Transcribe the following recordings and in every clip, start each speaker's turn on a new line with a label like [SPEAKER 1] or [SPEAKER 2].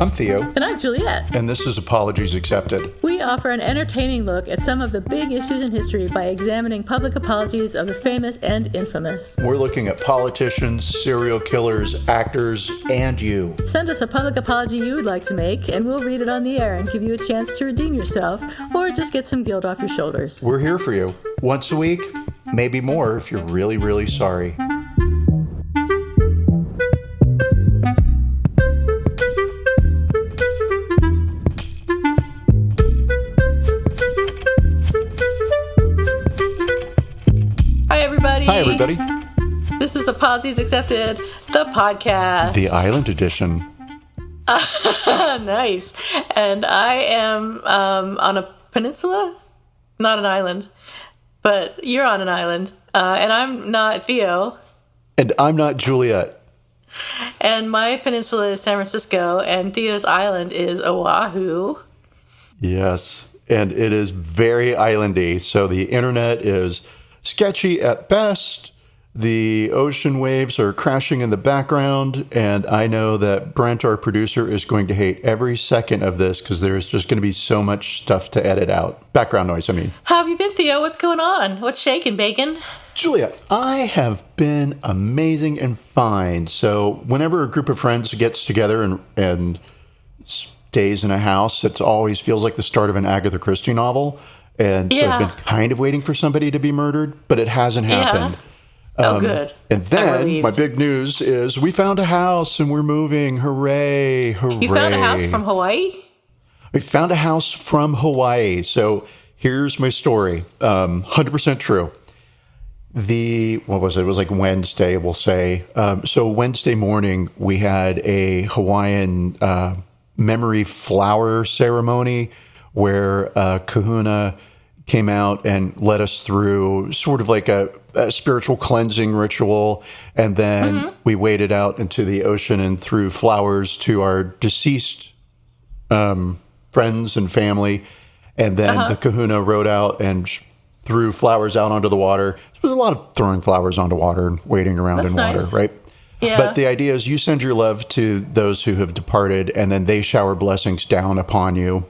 [SPEAKER 1] I'm Theo.
[SPEAKER 2] And I'm Juliet.
[SPEAKER 1] And this is Apologies Accepted.
[SPEAKER 2] We offer an entertaining look at some of the big issues in history by examining public apologies of the famous and infamous.
[SPEAKER 1] We're looking at politicians, serial killers, actors, and you.
[SPEAKER 2] Send us a public apology you would like to make, and we'll read it on the air and give you a chance to redeem yourself, or just get some guilt off your shoulders.
[SPEAKER 1] We're here for you. Once a week, maybe more if you're really, really sorry. Hi, everybody.
[SPEAKER 2] This is Apologies Accepted, the podcast.
[SPEAKER 1] The Island Edition.
[SPEAKER 2] Nice. And I am on a peninsula? Not an island. But you're on an island. And I'm not Theo.
[SPEAKER 1] And I'm not Juliet.
[SPEAKER 2] And my peninsula is San Francisco, and Theo's island is Oahu.
[SPEAKER 1] Yes. And it is very islandy. So the internet is sketchy at best. The ocean waves are crashing in the background, and I know that Brent, our producer, is going to hate every second of this because there's just going to be so much stuff to edit out. Background noise, I mean.
[SPEAKER 2] How have you been, Theo? What's going on? What's shaking, bacon?
[SPEAKER 1] Julia, I have been amazing and fine. So whenever a group of friends gets together and stays in a house, it always feels like the start of an Agatha Christie novel. And so I've been kind of waiting for somebody to be murdered, but it hasn't happened.
[SPEAKER 2] Oh, good.
[SPEAKER 1] And then my big news is we found a house and we're moving. Hooray, hooray.
[SPEAKER 2] You found a house from Hawaii?
[SPEAKER 1] We found a house from Hawaii. So here's my story. 100% true. What was it? It was like Wednesday, we'll say. So Wednesday morning, we had a Hawaiian memory flower ceremony where Kahuna came out and led us through sort of like a spiritual cleansing ritual. And then we waded out into the ocean and threw flowers to our deceased friends and family. And then the Kahuna rode out and threw flowers out onto the water. There was a lot of throwing flowers onto water and wading around in water, right?
[SPEAKER 2] Yeah.
[SPEAKER 1] But the idea is you send your love to those who have departed, and then they shower blessings down upon you.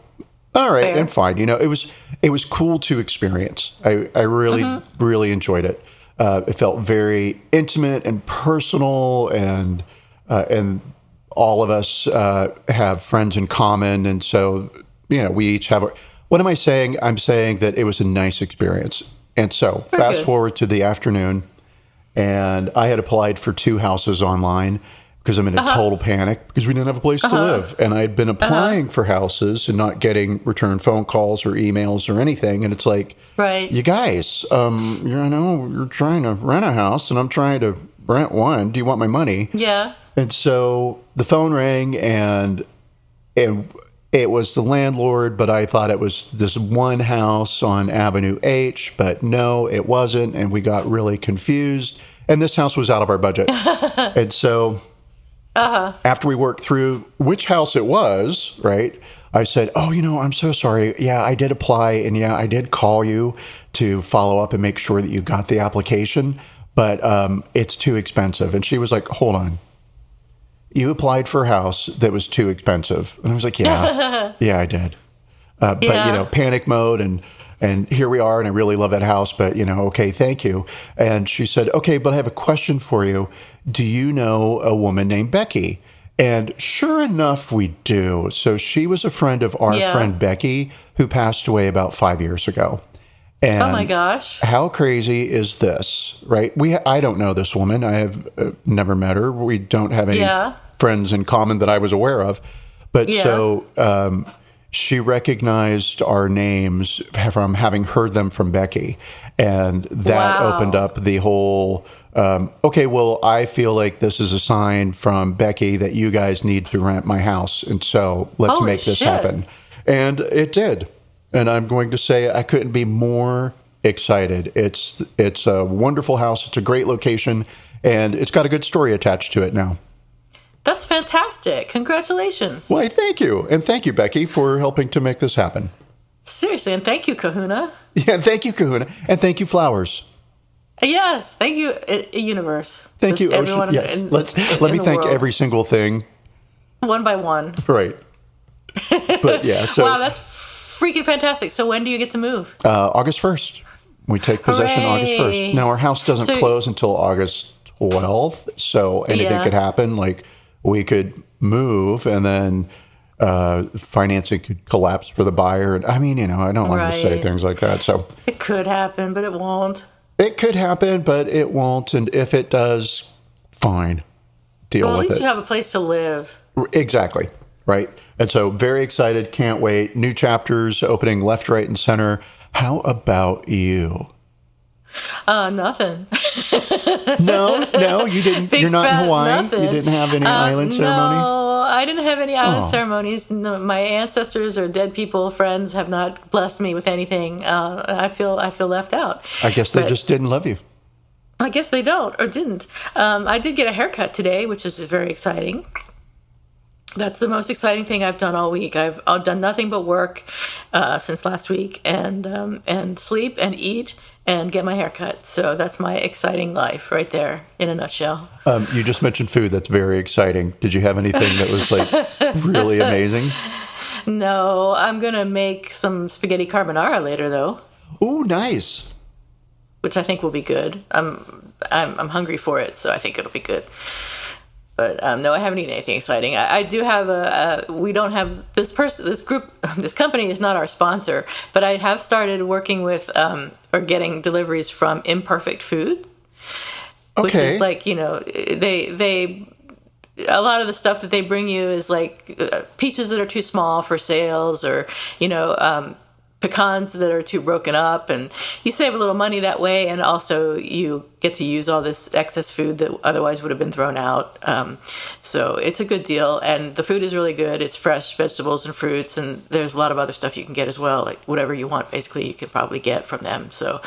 [SPEAKER 1] All right, and fine. You know, it was cool to experience. I really, really enjoyed it. It felt very intimate and personal, and all of us have friends in common, and so we each have. What am I saying? I'm saying that it was a nice experience. And so, fast forward to the afternoon, and I had applied for 2 houses online. Because I'm in a total panic because we didn't have a place to live. And I'd been applying for houses and not getting return phone calls or emails or anything. And it's like, you guys, you're trying to rent a house and I'm trying to rent one. Do you want my money?
[SPEAKER 2] Yeah.
[SPEAKER 1] And so the phone rang and it was the landlord, but I thought it was this one house on Avenue H, but no, it wasn't. And we got really confused. And this house was out of our budget. And so... after we worked through which house it was, right, I said, I'm so sorry. Yeah, I did apply, and yeah, I did call you to follow up and make sure that you got the application, but it's too expensive. And she was like, hold on. You applied for a house that was too expensive. And I was like, yeah, I did. But, panic mode and here we are, and I really love that house, but, okay, thank you. And she said, okay, but I have a question for you. Do you know a woman named Becky? And sure enough, we do. So she was a friend of our friend Becky, who passed away about 5 years ago. And
[SPEAKER 2] oh my gosh.
[SPEAKER 1] How crazy is this, right? I don't know this woman. I have never met her. We don't have any friends in common that I was aware of. But so... she recognized our names from having heard them from Becky. And that opened up the whole, I feel like this is a sign from Becky that you guys need to rent my house. And so let's make this happen. And it did. And I'm going to say I couldn't be more excited. It's a wonderful house. It's a great location. And it's got a good story attached to it now.
[SPEAKER 2] That's fantastic. Congratulations.
[SPEAKER 1] Why, thank you. And thank you, Becky, for helping to make this happen.
[SPEAKER 2] Seriously, and thank you, Kahuna.
[SPEAKER 1] Yeah, thank you, Kahuna. And thank you, Flowers.
[SPEAKER 2] Yes, thank you, universe.
[SPEAKER 1] Thank you, Ocean. Yes. Let me thank every single thing
[SPEAKER 2] one by one.
[SPEAKER 1] Right. But yeah, so
[SPEAKER 2] Wow, that's freaking fantastic. So when do you get to move?
[SPEAKER 1] August 1st. We take possession August 1st. Now, our house doesn't close until August 12th, so anything could happen. Like, we could move, and then financing could collapse for the buyer. And I mean, I don't want to say things like that. So
[SPEAKER 2] it could happen, but it won't.
[SPEAKER 1] It could happen, but it won't. And if it does, fine. Deal with it.
[SPEAKER 2] Well, at least you have a place to live.
[SPEAKER 1] Exactly. Right. And so very excited. Can't wait. New chapters opening left, right, and center. How about you?
[SPEAKER 2] Nothing.
[SPEAKER 1] No, you didn't. You're not in Hawaii.
[SPEAKER 2] Nothing.
[SPEAKER 1] You didn't have any island ceremony?
[SPEAKER 2] No, I didn't have any island ceremonies. No, my ancestors or dead people, friends, have not blessed me with anything. I feel left out.
[SPEAKER 1] I guess they just didn't love you.
[SPEAKER 2] I guess they don't or didn't. I did get a haircut today, which is very exciting. That's the most exciting thing I've done all week. I've done nothing but work since last week, and sleep and eat and get my hair cut. So that's my exciting life right there in a nutshell.
[SPEAKER 1] You just mentioned food. That's very exciting. Did you have anything that was like really amazing?
[SPEAKER 2] No, I'm gonna make some spaghetti carbonara later though.
[SPEAKER 1] Ooh, nice.
[SPEAKER 2] Which I think will be good. I'm hungry for it, so I think it'll be good. But no, I haven't eaten anything exciting. I do have we don't have this company is not our sponsor, but I have started working with or getting deliveries from Imperfect Food, which is like, they a lot of the stuff that they bring you is like peaches that are too small for sales, or pecans that are too broken up, and you save a little money that way, and also you get to use all this excess food that otherwise would have been thrown out. So it's a good deal, and the food is really good. It's fresh vegetables and fruits, and there's a lot of other stuff you can get as well, like whatever you want basically you could probably get from them. So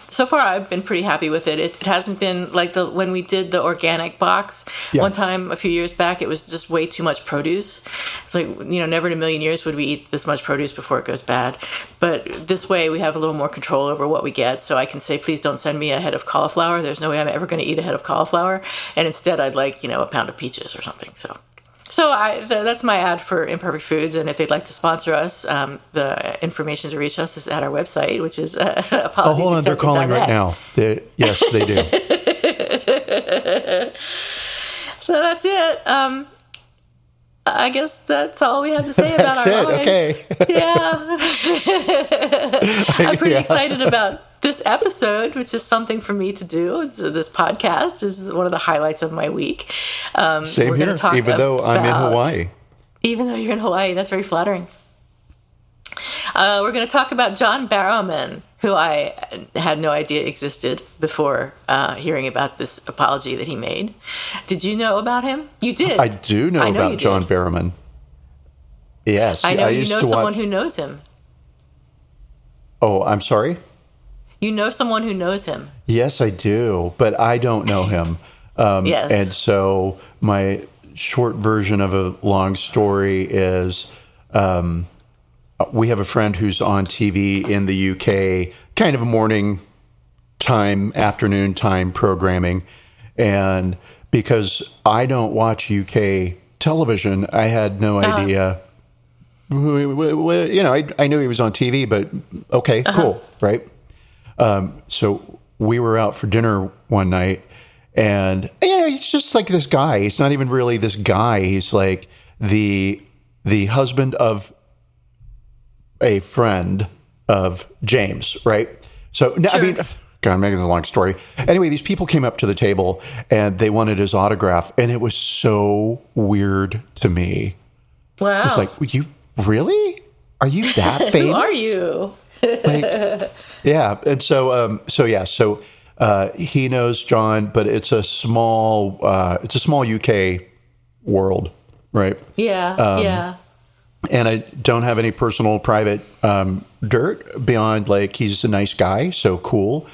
[SPEAKER 2] so far I've been pretty happy with it. It hasn't been like when we did the organic box one time a few years back, it was just way too much produce. It's like, never in a million years would we eat this much produce before it goes bad. But this way we have a little more control over what we get, so I can say, please don't send me a head of cauliflower. There's no way I'm ever going to eat a head of cauliflower, and instead I'd like, a pound of peaches or something. So that's my ad for Imperfect Foods, and if they'd like to sponsor us, the information to reach us is at our website, which is
[SPEAKER 1] hold on, they're calling right now. Yes, they do.
[SPEAKER 2] So that's it. I guess that's all we have to say about our lives.
[SPEAKER 1] Okay.
[SPEAKER 2] Yeah. I'm pretty excited about this episode, which is something for me to do. This podcast is one of the highlights of my week.
[SPEAKER 1] Same here, even though I'm in Hawaii.
[SPEAKER 2] Even though you're in Hawaii, that's very flattering. We're going to talk about John Barrowman, who I had no idea existed before hearing about this apology that he made. Did you know about him? You did.
[SPEAKER 1] I do know about John Barrowman. Yes.
[SPEAKER 2] I know you know someone who knows him.
[SPEAKER 1] Oh, I'm sorry?
[SPEAKER 2] You know someone who knows him.
[SPEAKER 1] Yes, I do, but I don't know him.
[SPEAKER 2] Yes.
[SPEAKER 1] And so my short version of a long story is... we have a friend who's on TV in the UK, kind of a morning time, afternoon time programming. And because I don't watch UK television, I had no idea. I knew he was on TV, but okay, cool, right? So we were out for dinner one night, and he's just like this guy. He's not even really this guy. He's like the husband of a friend of James, right? So, sure. I mean, God, I'm making a long story. Anyway, these people came up to the table and they wanted his autograph, and it was so weird to me.
[SPEAKER 2] Wow.
[SPEAKER 1] It's like, you really? Are you that famous?
[SPEAKER 2] Who are you?
[SPEAKER 1] Yeah. And so he knows John, but it's a small UK world, right?
[SPEAKER 2] Yeah.
[SPEAKER 1] And I don't have any personal private dirt beyond, like, he's a nice guy, so cool.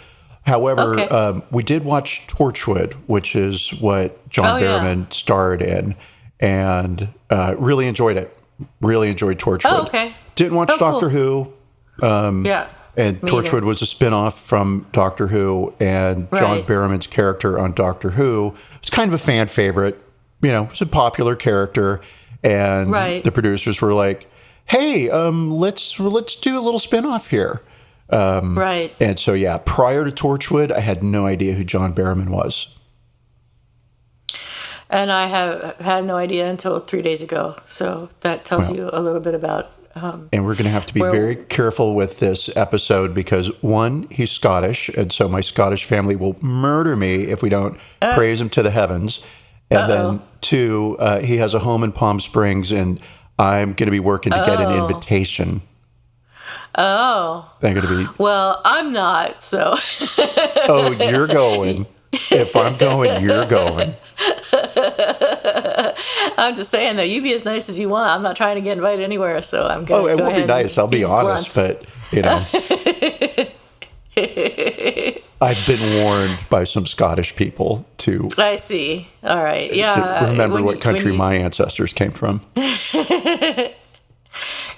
[SPEAKER 1] However, we did watch Torchwood, which is what John Barrowman starred in, and really enjoyed it. Really enjoyed Torchwood.
[SPEAKER 2] Oh, okay.
[SPEAKER 1] Didn't watch Doctor Who. And Torchwood
[SPEAKER 2] either.
[SPEAKER 1] was a spin-off from Doctor Who, and John Barrowman's character on Doctor Who was kind of a fan favorite. was a popular character, and the producers were like, "Hey, let's do a little spinoff here." And so, prior to Torchwood, I had no idea who John Barrowman was.
[SPEAKER 2] And I have had no idea until 3 days ago. So that tells you a little bit about...
[SPEAKER 1] and we're going to have to be very careful with this episode because, one, he's Scottish, and so my Scottish family will murder me if we don't praise him to the heavens. And then, two, he has a home in Palm Springs, and I'm going to be working to get an invitation.
[SPEAKER 2] Oh.
[SPEAKER 1] I'm going to be...
[SPEAKER 2] Well, I'm not, so...
[SPEAKER 1] Oh, you're going. If I'm going, you're going.
[SPEAKER 2] I'm just saying, though, you be as nice as you want. I'm not trying to get invited anywhere, so I'm going to
[SPEAKER 1] it will be nice. I'll be honest, but, I've been warned by some Scottish people to...
[SPEAKER 2] I see. All right. Yeah.
[SPEAKER 1] To remember what country my ancestors came from.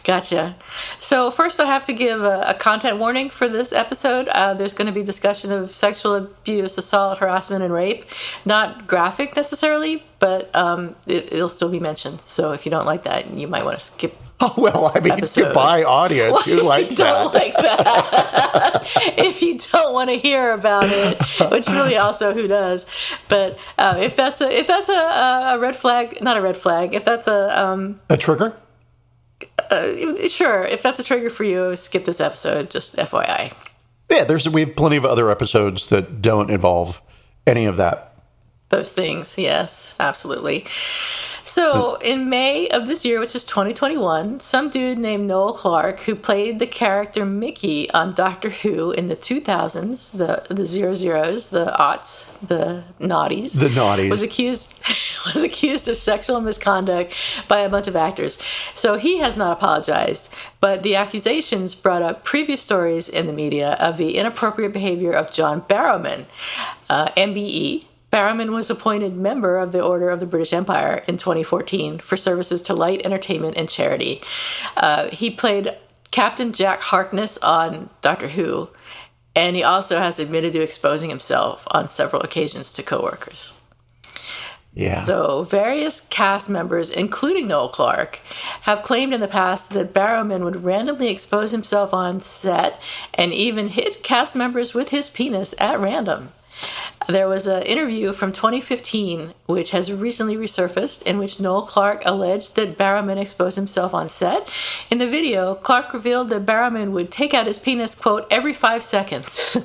[SPEAKER 2] Gotcha. So first I have to give a content warning for this episode. There's going to be discussion of sexual abuse, assault, harassment, and rape. Not graphic necessarily, but it'll still be mentioned. So if you don't like that, you might want to skip.
[SPEAKER 1] Oh, well, I mean,
[SPEAKER 2] episode.
[SPEAKER 1] Goodbye, audience. Who likes that?
[SPEAKER 2] Don't like that. If you don't want to hear about it, which really also who does. But if that's a red flag, not a red flag. If that's a
[SPEAKER 1] trigger.
[SPEAKER 2] Sure, if that's a trigger for you, skip this episode, just FYI.
[SPEAKER 1] Yeah, we have plenty of other episodes that don't involve any of that.
[SPEAKER 2] Those things, yes, absolutely. So, in May of this year, which is 2021, some dude named Noel Clarke, who played the character Mickey on Doctor Who in the 2000s, the 00s, the aughts, the naughties, was accused of sexual misconduct by a bunch of actors. So he has not apologized, but the accusations brought up previous stories in the media of the inappropriate behavior of John Barrowman, MBE. Barrowman was appointed member of the Order of the British Empire in 2014 for services to light entertainment and charity. He played Captain Jack Harkness on Doctor Who, and he also has admitted to exposing himself on several occasions to coworkers.
[SPEAKER 1] Yeah.
[SPEAKER 2] So various cast members, including Noel Clarke, have claimed in the past that Barrowman would randomly expose himself on set and even hit cast members with his penis at random. There was an interview from 2015, which has recently resurfaced, in which Noel Clarke alleged that Barrowman exposed himself on set. In the video, Clarke revealed that Barrowman would take out his penis, quote, every 5 seconds.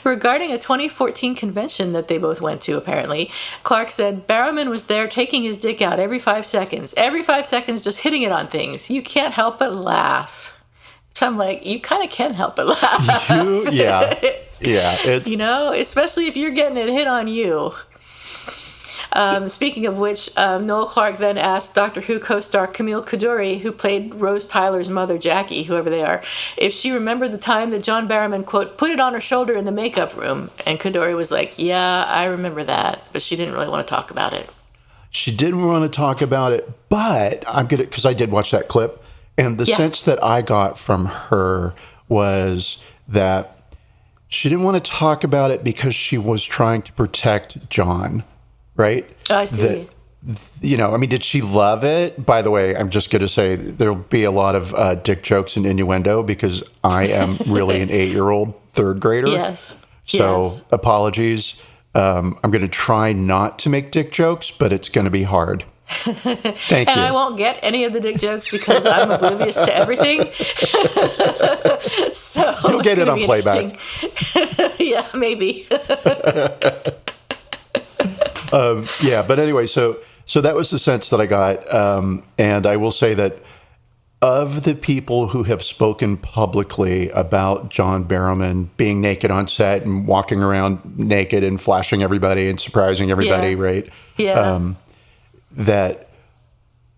[SPEAKER 2] Regarding a 2014 convention that they both went to, apparently, Clarke said Barrowman was there taking his dick out every 5 seconds. Every 5 seconds, just hitting it on things. You can't help but laugh. So I'm like, you kind of can help but laugh.
[SPEAKER 1] Yeah.
[SPEAKER 2] Especially if you're getting it hit on you. Speaking of which, Noel Clarke then asked Doctor Who co-star Camille Coduri, who played Rose Tyler's mother, Jackie, whoever they are, if she remembered the time that John Barrowman, quote, put it on her shoulder in the makeup room. And Coduri was like, yeah, I remember that, but she didn't really want to talk about it.
[SPEAKER 1] She didn't want to talk about it, but because I did watch that clip, and the sense that I got from her was that she didn't want to talk about it because she was trying to protect John, right?
[SPEAKER 2] I see.
[SPEAKER 1] Did she love it? By the way, I'm just going to say there'll be a lot of dick jokes and innuendo because I am really an 8-year-old third grader.
[SPEAKER 2] Yes.
[SPEAKER 1] So apologies. I'm going to try not to make dick jokes, but it's going to be hard. Thank you.
[SPEAKER 2] And I won't get any of the dick jokes because I'm oblivious to everything. So
[SPEAKER 1] you'll get it on playback.
[SPEAKER 2] Yeah, maybe.
[SPEAKER 1] But anyway, so that was the sense that I got, and I will say that of the people who have spoken publicly about John Barrowman being naked on set and walking around naked and flashing everybody and surprising everybody, right?
[SPEAKER 2] Yeah.
[SPEAKER 1] That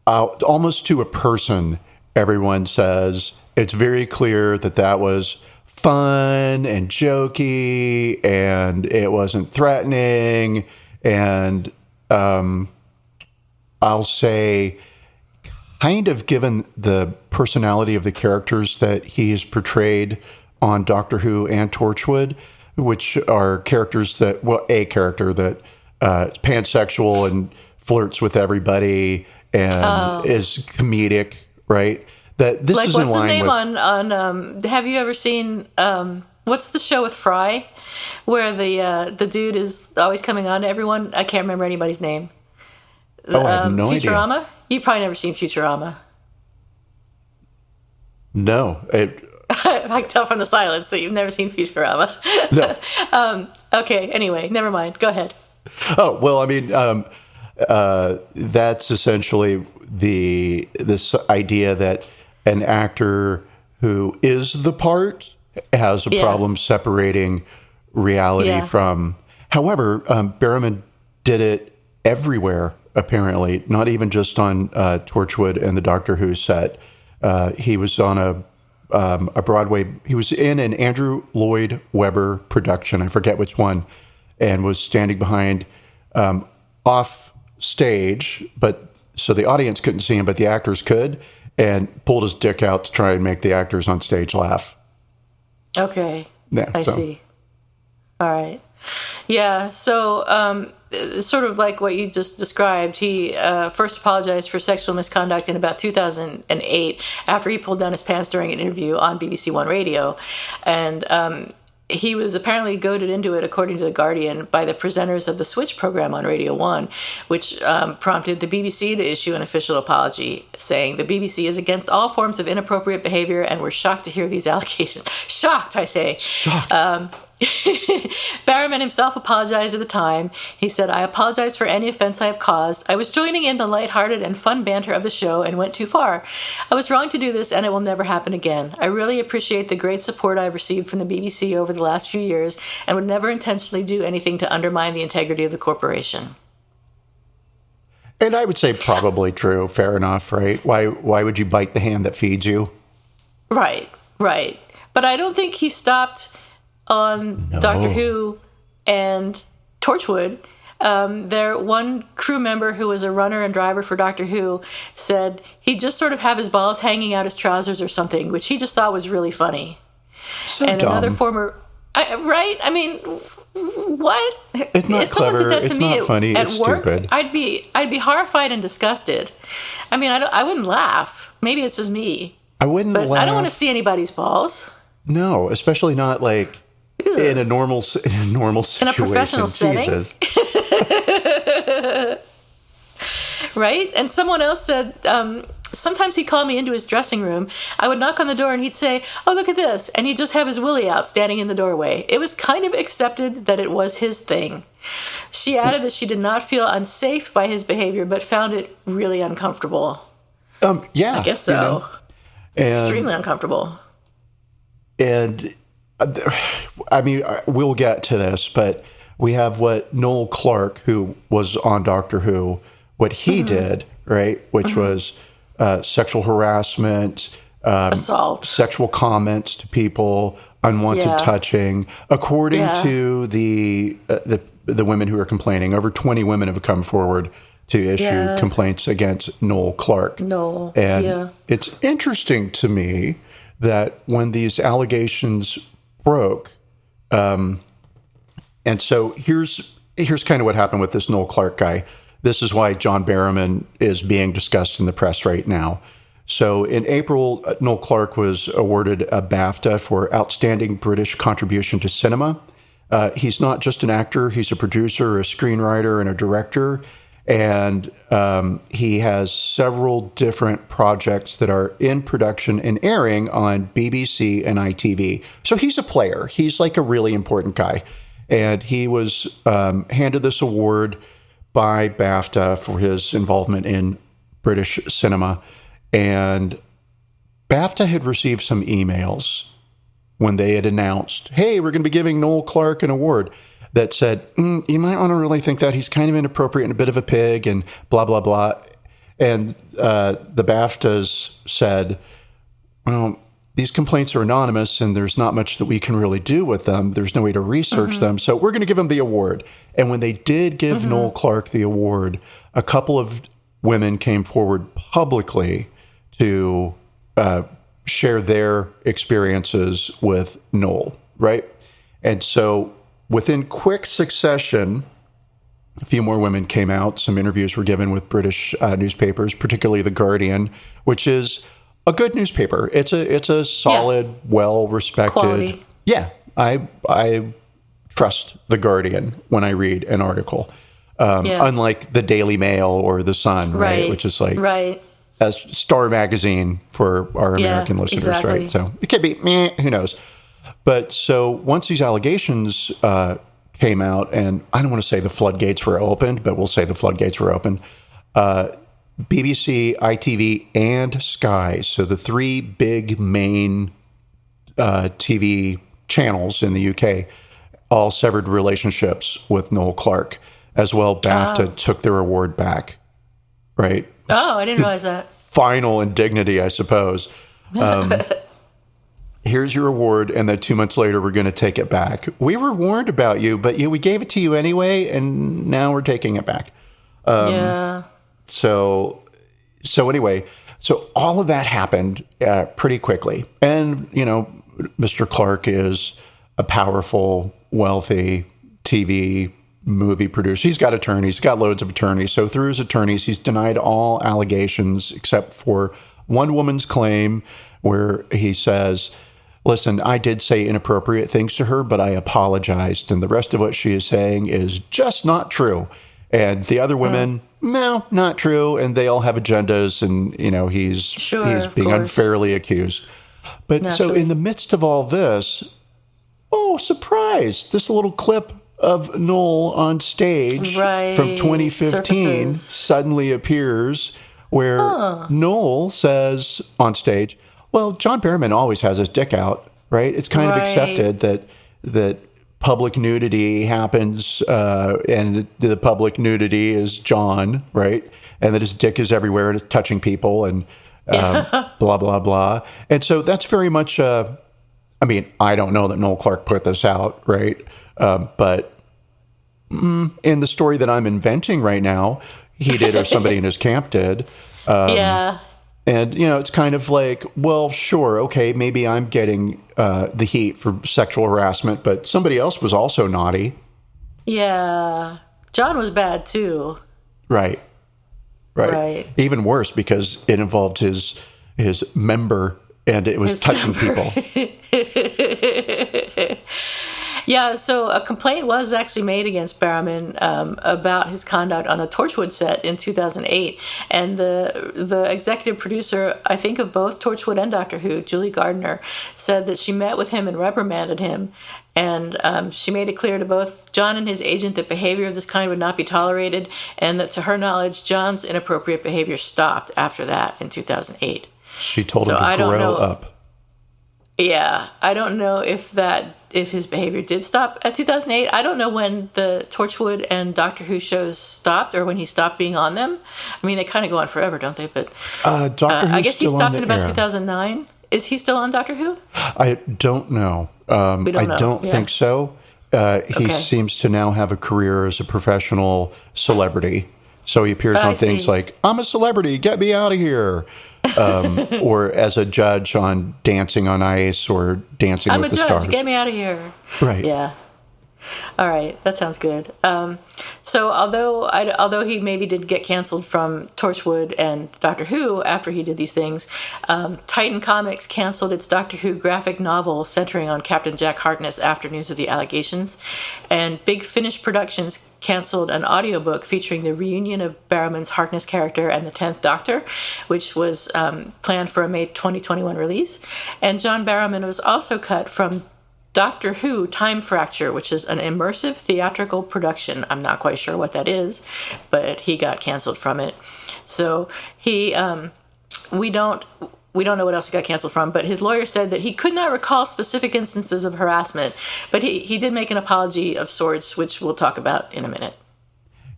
[SPEAKER 1] almost to a person, everyone says it's very clear that was fun and jokey and it wasn't threatening. And I'll say, kind of given the personality of the characters that he has portrayed on Doctor Who and Torchwood, which are characters that, a character that is pansexual and flirts with everybody and is comedic, right? That this
[SPEAKER 2] Like,
[SPEAKER 1] is in
[SPEAKER 2] what's his
[SPEAKER 1] line
[SPEAKER 2] name
[SPEAKER 1] with
[SPEAKER 2] on have you ever seen what's the show with Fry where the dude is always coming on to everyone? I can't remember anybody's name.
[SPEAKER 1] I have no
[SPEAKER 2] Futurama?
[SPEAKER 1] idea.
[SPEAKER 2] You've probably never seen Futurama.
[SPEAKER 1] No,
[SPEAKER 2] I can tell from the silence that you've never seen Futurama.
[SPEAKER 1] no.
[SPEAKER 2] Okay, anyway, never mind. Go ahead.
[SPEAKER 1] Oh well, I mean, that's essentially this idea that an actor who is the part has a problem separating reality from. However, Barrowman did it everywhere. Apparently, not even just on Torchwood and the Doctor Who set. He was on a Broadway. He was in an Andrew Lloyd Webber production. I forget which one, and was standing behind off stage, but so the audience couldn't see him, but the actors could, and pulled his dick out to try and make the actors on stage laugh.
[SPEAKER 2] Okay.
[SPEAKER 1] Yeah,
[SPEAKER 2] I see. All right. Yeah. So, sort of like what you just described, he first apologized for sexual misconduct in about 2008 after he pulled down his pants during an interview on BBC One Radio. And he was apparently goaded into it, according to The Guardian, by the presenters of the Switch program on Radio 1, which prompted the BBC to issue an official apology, saying the BBC is against all forms of inappropriate behavior and we're shocked to hear these allegations. Shocked, I say. Shocked. Barrowman himself apologized at the time. He said, "I apologize for any offense I have caused. I was joining in the lighthearted and fun banter of the show and went too far. I was wrong to do this and it will never happen again. I really appreciate the great support I've received from the BBC over the last few years and would never intentionally do anything to undermine the integrity of the corporation."
[SPEAKER 1] And I would say probably true. Fair enough, right? Why would you bite the hand that feeds you?
[SPEAKER 2] Right. But I don't think he stopped on Doctor Who and Torchwood. Their one crew member who was a runner and driver for Doctor Who said he'd just sort of have his balls hanging out his trousers or something, which he just thought was really funny.
[SPEAKER 1] So
[SPEAKER 2] and
[SPEAKER 1] dumb.
[SPEAKER 2] Another former... right? I mean, what?
[SPEAKER 1] It's not
[SPEAKER 2] if someone
[SPEAKER 1] clever.
[SPEAKER 2] did that to
[SPEAKER 1] It's
[SPEAKER 2] me
[SPEAKER 1] not funny.
[SPEAKER 2] at
[SPEAKER 1] It's
[SPEAKER 2] work,
[SPEAKER 1] stupid.
[SPEAKER 2] I'd be horrified and disgusted. I mean, I wouldn't laugh. Maybe it's just me.
[SPEAKER 1] I wouldn't
[SPEAKER 2] But
[SPEAKER 1] laugh.
[SPEAKER 2] I don't want to see anybody's balls.
[SPEAKER 1] No, especially not like in a normal situation.
[SPEAKER 2] In a professional setting.
[SPEAKER 1] Jesus.
[SPEAKER 2] Right? And someone else said, sometimes he'd call me into his dressing room. I would knock on the door and he'd say, "Oh, look at this." And he'd just have his willy out standing in the doorway. It was kind of accepted that it was his thing. She added that she did not feel unsafe by his behavior, but found it really uncomfortable.
[SPEAKER 1] Yeah.
[SPEAKER 2] I guess so.
[SPEAKER 1] You know, and,
[SPEAKER 2] Extremely uncomfortable.
[SPEAKER 1] And I mean, we'll get to this, but we have what Noel Clarke, who was on Doctor Who, what he did, right, which was sexual harassment,
[SPEAKER 2] Assault,
[SPEAKER 1] sexual comments to people, unwanted touching. According to the women who are complaining, over 20 women have come forward to issue complaints against Noel Clarke. And it's interesting to me that when these allegations broke, and so here's kind of what happened with this Noel Clarke guy. This is why John Barrowman is being discussed in the press right now. So in April, Noel Clarke was awarded a BAFTA for Outstanding British Contribution to Cinema. He's not just an actor, he's a producer, a screenwriter, and a director. And he has several different projects that are in production and airing on BBC and ITV. So he's a player. He's like a really important guy. And he was handed this award by BAFTA for his involvement in British cinema. And BAFTA had received some emails when they had announced, "Hey, we're going to be giving Noel Clarke an award," that said, "You might want to really think that he's kind of inappropriate and a bit of a pig and blah, blah, blah." And the BAFTAs said, "Well, these complaints are anonymous and there's not much that we can really do with them. There's no way to research them. So we're going to give him the award." And when they did give Noel Clarke the award, a couple of women came forward publicly to share their experiences with Noel, right? And so within quick succession, a few more women came out. Some interviews were given with British newspapers, particularly The Guardian, which is a good newspaper. It's a solid, well-respected.
[SPEAKER 2] Quality.
[SPEAKER 1] Yeah, I trust The Guardian when I read an article. Unlike the Daily Mail or the Sun, right? Which is like a Star magazine for our American listeners, right? So it could be meh, who knows? But so once these allegations came out, and I don't want to say the floodgates were opened, but we'll say the floodgates were opened. BBC, ITV, and Sky, so the three big main TV channels in the UK, all severed relationships with Noel Clarke. As well, BAFTA took their award back, right?
[SPEAKER 2] Oh, I didn't realize that.
[SPEAKER 1] Final indignity, I suppose. Here's your award, and then 2 months later, we're going to take it back. We were warned about you, but we gave it to you anyway, and now we're taking it back. So anyway, so all of that happened pretty quickly. And, Mr. Clarke is a powerful, wealthy TV movie producer. He's got attorneys. He's got loads of attorneys. So through his attorneys, he's denied all allegations except for one woman's claim where he says, listen, I did say inappropriate things to her, but I apologized. And the rest of what she is saying is just not true. And the other women, no, not true. And they all have agendas. And, he's being unfairly accused. But so in the midst of all this, oh, surprise, this little clip of Noel on stage from 2015 suddenly appears where Noel says on stage, well, John Barrowman always has his dick out, right? It's kind of accepted that public nudity happens and the public nudity is John, right? And that his dick is everywhere and it's touching people and blah, blah, blah. And so that's very much, I don't know that Noel Clarke put this out, right? But in the story that I'm inventing right now, he did or somebody in his camp did. And, it's kind of like, well, sure, okay, maybe I'm getting the heat for sexual harassment, but somebody else was also naughty.
[SPEAKER 2] Yeah. John was bad, too. Right. Even worse because it involved his member and it was touching people. Yeah, so a complaint was actually made against Barrowman about his conduct on the Torchwood set in 2008. And the executive producer, I think, of both Torchwood and Doctor Who, Julie Gardner, said that she met with him and reprimanded him. And she made it clear to both John and his agent that behavior of this kind would not be tolerated, and that, to her knowledge, John's inappropriate behavior stopped after that in 2008.
[SPEAKER 1] She told him to grow up.
[SPEAKER 2] Yeah, I don't know if his behavior did stop at 2008. I don't know when the Torchwood and Doctor Who shows stopped or when he stopped being on them. I mean, they kind of go on forever, don't they? But I guess he stopped in about 2009. Is he still on Doctor Who?
[SPEAKER 1] I don't know. I don't think so. He seems to now have a career as a professional celebrity. So he appears on things like, I'm a celebrity, get me out of here. Or as a judge on Dancing on Ice or Dancing with the Stars. I'm a judge,
[SPEAKER 2] get me out of here.
[SPEAKER 1] Right.
[SPEAKER 2] Yeah. All right, that sounds good. So although he maybe did get canceled from Torchwood and Doctor Who after he did these things, Titan Comics canceled its Doctor Who graphic novel centering on Captain Jack Harkness after news of the allegations, and Big Finish Productions canceled an audiobook featuring the reunion of Barrowman's Harkness character and the 10th Doctor, which was planned for a May 2021 release. And John Barrowman was also cut from Doctor Who Time Fracture, which is an immersive theatrical production. I'm not quite sure what that is, but he got canceled from it. So we don't know what else he got canceled from, but his lawyer said that he could not recall specific instances of harassment, but he did make an apology of sorts, which we'll talk about in a minute.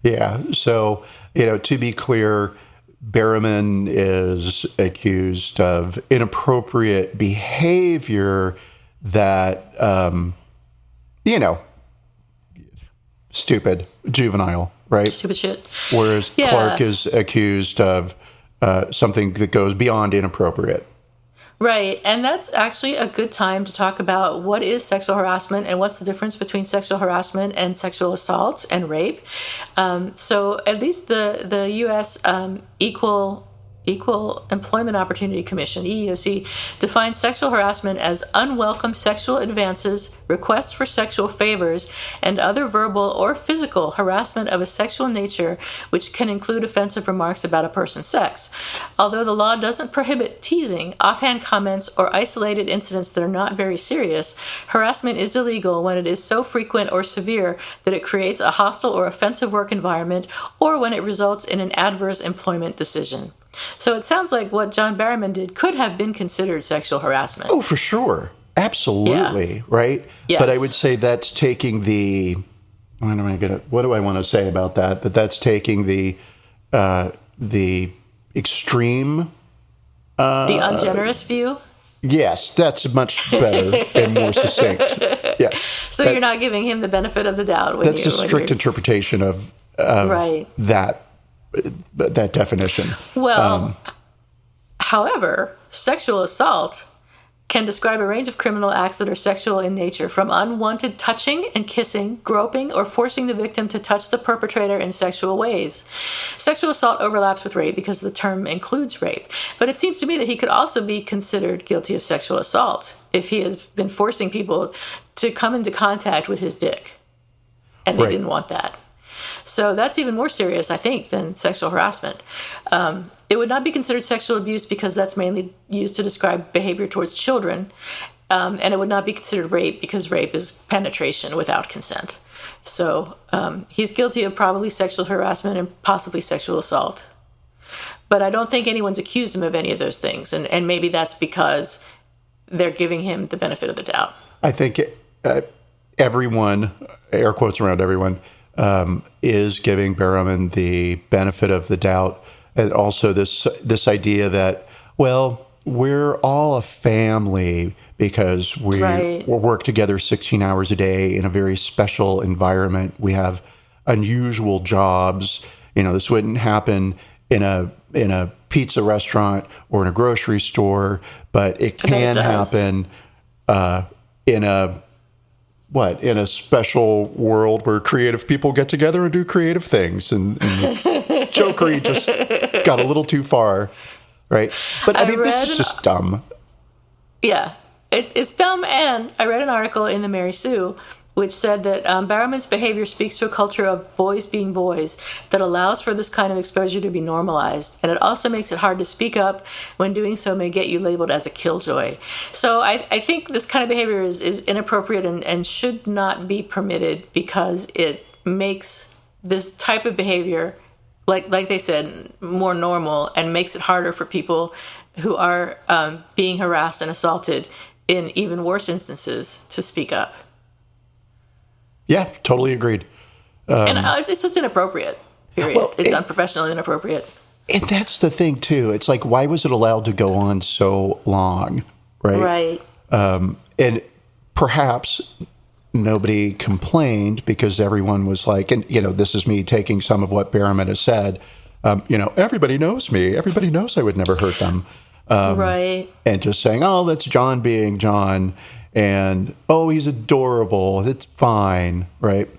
[SPEAKER 1] Yeah, so, to be clear, Barrowman is accused of inappropriate behavior that, stupid, juvenile, right?
[SPEAKER 2] Stupid shit.
[SPEAKER 1] Whereas Clarke is accused of something that goes beyond inappropriate.
[SPEAKER 2] Right. And that's actually a good time to talk about what is sexual harassment and what's the difference between sexual harassment and sexual assault and rape. So at least the U.S. Equal Employment Opportunity Commission, EEOC, defines sexual harassment as unwelcome sexual advances, requests for sexual favors, and other verbal or physical harassment of a sexual nature, which can include offensive remarks about a person's sex. Although the law doesn't prohibit teasing, offhand comments, or isolated incidents that are not very serious, harassment is illegal when it is so frequent or severe that it creates a hostile or offensive work environment, or when it results in an adverse employment decision. So it sounds like what John Barrowman did could have been considered sexual harassment.
[SPEAKER 1] Oh, for sure. Absolutely. Yeah. Right?
[SPEAKER 2] Yes.
[SPEAKER 1] But I would say that's taking the, what do I want to say about that? That's taking the extreme.
[SPEAKER 2] The ungenerous view?
[SPEAKER 1] Yes, that's much better and more succinct. Yes.
[SPEAKER 2] So you're not giving him the benefit of the doubt.
[SPEAKER 1] That's a strict interpretation of
[SPEAKER 2] right.
[SPEAKER 1] that definition.
[SPEAKER 2] Well, however, sexual assault can describe a range of criminal acts that are sexual in nature, from unwanted touching and kissing, groping, or forcing the victim to touch the perpetrator in sexual ways. Sexual assault overlaps with rape because the term includes rape, but it seems to me that he could also be considered guilty of sexual assault if he has been forcing people to come into contact with his dick, and they didn't want that. So that's even more serious, I think, than sexual harassment. It would not be considered sexual abuse because that's mainly used to describe behavior towards children. And it would not be considered rape because rape is penetration without consent. So he's guilty of probably sexual harassment and possibly sexual assault. But I don't think anyone's accused him of any of those things. And maybe that's because they're giving him the benefit of the doubt.
[SPEAKER 1] I think everyone, air quotes around everyone, is giving Barrowman the benefit of the doubt, and also this idea that, well, we're all a family because we work together 16 hours a day in a very special environment. We have unusual jobs. This wouldn't happen in a pizza restaurant or in a grocery store, but it can happen in a special world where creative people get together and do creative things. And Jokery just got a little too far, right? But I mean, this is just dumb.
[SPEAKER 2] Yeah, it's dumb. And I read an article in the Mary Sue which said that Barrowman's behavior speaks to a culture of boys being boys that allows for this kind of exposure to be normalized. And it also makes it hard to speak up when doing so may get you labeled as a killjoy. So I think this kind of behavior is inappropriate and should not be permitted because it makes this type of behavior, like they said, more normal and makes it harder for people who are being harassed and assaulted in even worse instances to speak up.
[SPEAKER 1] Yeah, totally agreed.
[SPEAKER 2] And it's just inappropriate, period. Well, it's unprofessional and inappropriate.
[SPEAKER 1] And that's the thing, too. It's like, why was it allowed to go on so long, right? Right. And perhaps nobody complained because everyone was like, and, this is me taking some of what Barrowman has said, everybody knows me. Everybody knows I would never hurt them.
[SPEAKER 2] Right.
[SPEAKER 1] And just saying, oh, that's John being John. And, oh, he's adorable. It's fine, right?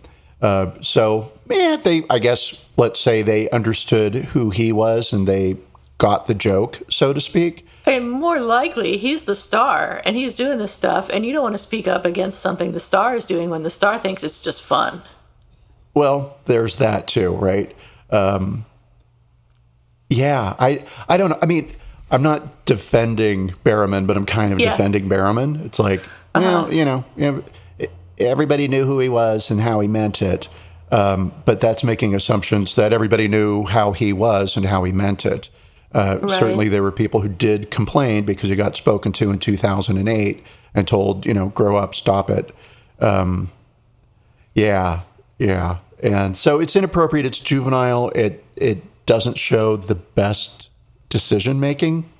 [SPEAKER 1] I guess, let's say they understood who he was and they got the joke, so to speak.
[SPEAKER 2] And more likely, he's the star and he's doing this stuff, and you don't want to speak up against something the star is doing when the star thinks it's just fun.
[SPEAKER 1] Well, there's that too, right? I don't know. I mean, I'm not defending Barrowman, but I'm kind of defending Barrowman. It's like, everybody knew who he was and how he meant it. But that's making assumptions that everybody knew how he was and how he meant it. Right. Certainly there were people who did complain because he got spoken to in 2008 and told, grow up, stop it. Yeah. And so it's inappropriate. It's juvenile. It doesn't show the best decision making.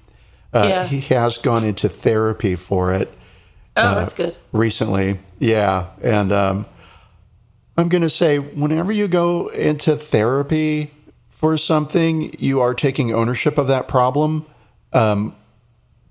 [SPEAKER 1] He has gone into therapy for it.
[SPEAKER 2] Oh, that's good.
[SPEAKER 1] Recently. Yeah. And I'm going to say, whenever you go into therapy for something, you are taking ownership of that problem. And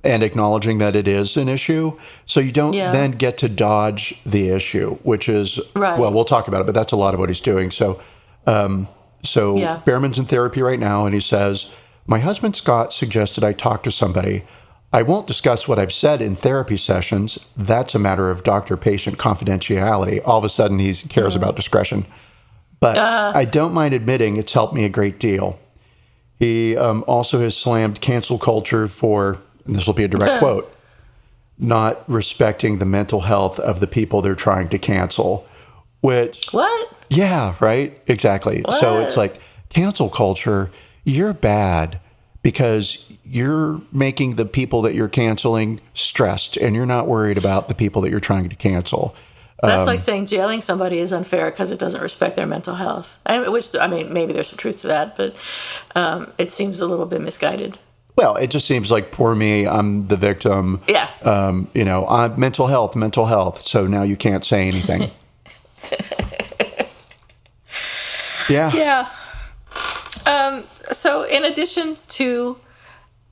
[SPEAKER 1] and acknowledging that it is an issue. So you don't then get to dodge the issue, which is, well, we'll talk about it, but that's a lot of what he's doing. So, Barrowman's in therapy right now, and he says, my husband Scott suggested I talk to somebody. I won't discuss what I've said in therapy sessions. That's a matter of doctor-patient confidentiality. All of a sudden, he cares about discretion. But I don't mind admitting it's helped me a great deal. He also has slammed cancel culture for, and this will be a direct quote, not respecting the mental health of the people they're trying to cancel. Which... What? Yeah, right? Exactly. What? So it's like, cancel culture, you're bad because you're making the people that you're canceling stressed, and you're not worried about the people that you're trying to cancel.
[SPEAKER 2] That's like saying jailing somebody is unfair because it doesn't respect their mental health. Maybe there's some truth to that, but it seems a little bit misguided.
[SPEAKER 1] Well, it just seems like, poor me, I'm the victim. Yeah. I'm mental health. So now you can't say anything. Yeah.
[SPEAKER 2] So in addition to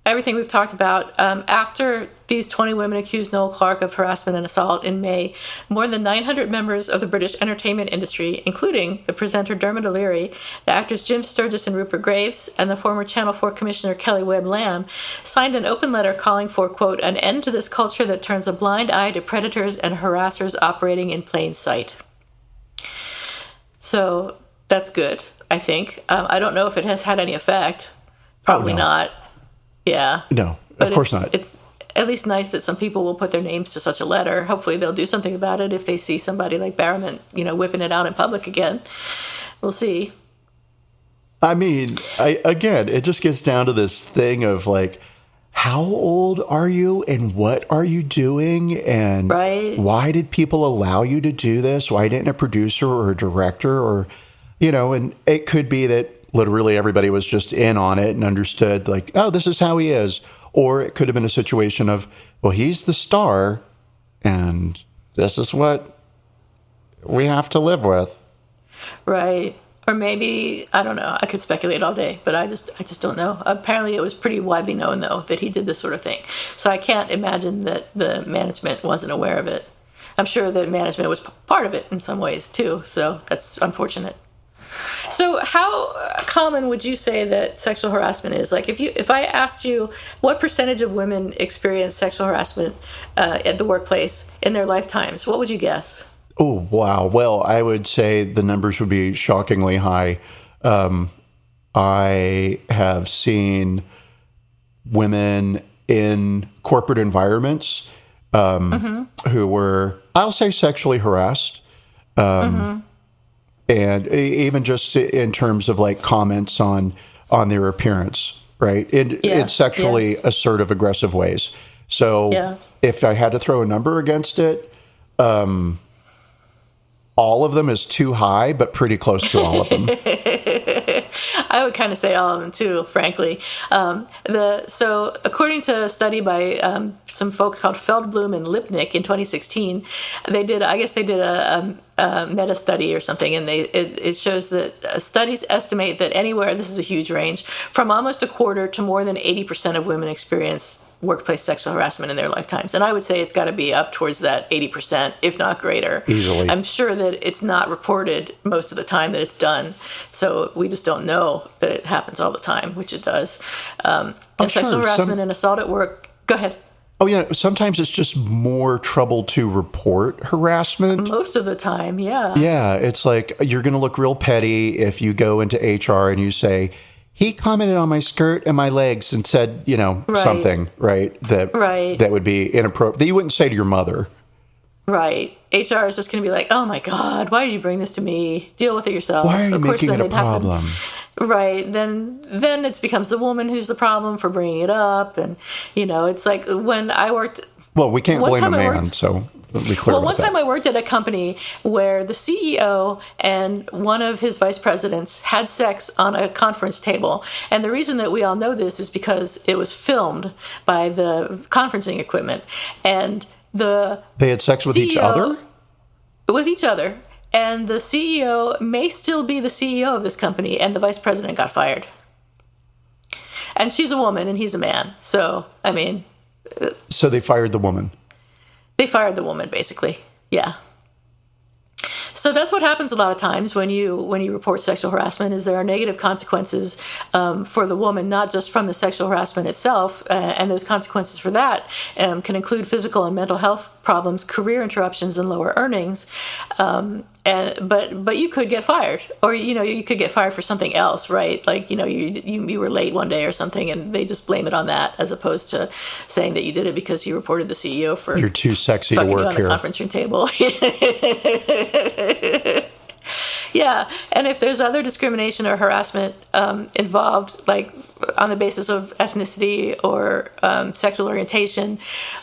[SPEAKER 2] everything we've talked about, after these 20 women accused Noel Clarke of harassment and assault in May, more than 900 members of the British entertainment industry, including the presenter Dermot O'Leary, the actors Jim Sturgis and Rupert Graves, and the former Channel 4 Commissioner Kelly Webb Lamb, signed an open letter calling for, quote, an end to this culture that turns a blind eye to predators and harassers operating in plain sight. So that's good, I think. I don't know if it has had any effect. Probably not. Yeah.
[SPEAKER 1] No, of course not.
[SPEAKER 2] It's at least nice that some people will put their names to such a letter. Hopefully they'll do something about it if they see somebody like Barrowman, whipping it out in public again. We'll see.
[SPEAKER 1] I mean, again, it just gets down to this thing of like, how old are you and what are you doing? And why did people allow you to do this? Why didn't a producer or a director or, and it could be that literally everybody was just in on it and understood like, oh, this is how he is. Or it could have been a situation of, well, he's the star and this is what we have to live with.
[SPEAKER 2] Right. Or maybe, I don't know, I could speculate all day, but I just don't know. Apparently it was pretty widely known, though, that he did this sort of thing. So I can't imagine that the management wasn't aware of it. I'm sure that management was part of it in some ways, too. So that's unfortunate. So how common would you say that sexual harassment is? Like if I asked you what percentage of women experience sexual harassment at the workplace in their lifetimes, what would you guess?
[SPEAKER 1] Oh, wow. Well, I would say the numbers would be shockingly high. I have seen women in corporate environments who were, I'll say, sexually harassed. And even just in terms of like comments on their appearance, right? In sexually assertive, aggressive ways. So if I had to throw a number against it, all of them is too high, but pretty close to all of them.
[SPEAKER 2] I would kind of say all of them too, frankly. So according to a study by some folks called Feldblum and Lipnick in 2016, they did a meta study or something, and it shows that studies estimate that anywhere, this is a huge range, from almost a quarter to more than 80% of women experience workplace sexual harassment in their lifetimes. And I would say it's got to be up towards that 80%, if not greater. Easily. I'm sure that it's not reported most of the time that it's done. So we just don't know that it happens all the time, which it does. And sexual harassment and assault at work. Go ahead.
[SPEAKER 1] Oh, yeah. Sometimes it's just more trouble to report harassment.
[SPEAKER 2] Most of the time, yeah.
[SPEAKER 1] Yeah. It's like you're going to look real petty if you go into HR and you say, he commented on my skirt and my legs and said, something, right? That would be inappropriate, that you wouldn't say to your mother. Right. HR is just going to be like, oh my God, why did you bring this to me? Deal with it yourself. Why are you making it a problem?
[SPEAKER 2] Right. Then it becomes the woman who's the problem for bringing it up. And, it's like when I worked.
[SPEAKER 1] Well, we can't blame a man, so be clear about
[SPEAKER 2] one
[SPEAKER 1] that.
[SPEAKER 2] time I worked at a company where the CEO and one of his vice presidents had sex on a conference table. And the reason that we all know this is because it was filmed by the conferencing equipment. And they had sex with each other? With each other. And the CEO may still be the CEO of this company, and the vice president got fired. And she's a woman, and he's a man. So,
[SPEAKER 1] So they fired the woman.
[SPEAKER 2] They fired the woman, basically. Yeah. So that's what happens a lot of times when you report sexual harassment. Is there are negative consequences for the woman, not just from the sexual harassment itself, and those consequences for that can include physical and mental health problems, career interruptions, and lower earnings. But you could get fired, or you could get fired for something else, right? Like you were late one day or something, and they just blame it on that, as opposed to saying that you did it because you reported the CEO for
[SPEAKER 1] you're too sexy to work
[SPEAKER 2] on
[SPEAKER 1] here
[SPEAKER 2] the conference room table. Yeah, and if there's other discrimination or harassment involved, like on the basis of ethnicity or sexual orientation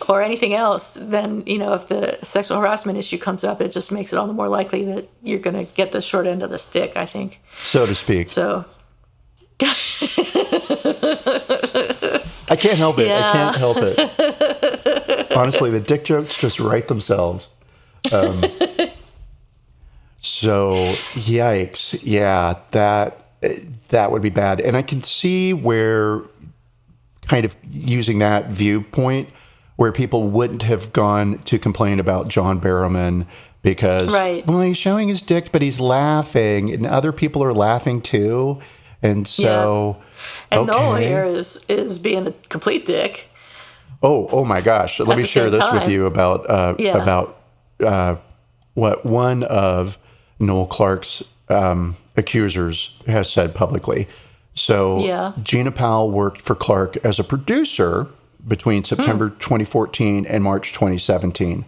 [SPEAKER 2] or anything else, then, if the sexual harassment issue comes up, it just makes it all the more likely that you're going to get the short end of the stick, I think.
[SPEAKER 1] So to speak.
[SPEAKER 2] So.
[SPEAKER 1] I can't help it.
[SPEAKER 2] Yeah.
[SPEAKER 1] I can't help it. Honestly, the dick jokes just write themselves. So, yikes. Yeah, that would be bad. And I can see where kind of using that viewpoint where people wouldn't have gone to complain about John Barrowman because,
[SPEAKER 2] right.
[SPEAKER 1] Well, he's showing his dick, but he's laughing, and other people are laughing too. And so,
[SPEAKER 2] yeah. And Noel here is being a complete dick.
[SPEAKER 1] Oh my gosh. Let me share this with you about what one of Noel Clark's accusers has said publicly. So Gina Powell worked for Clark as a producer between September 2014 and March 2017,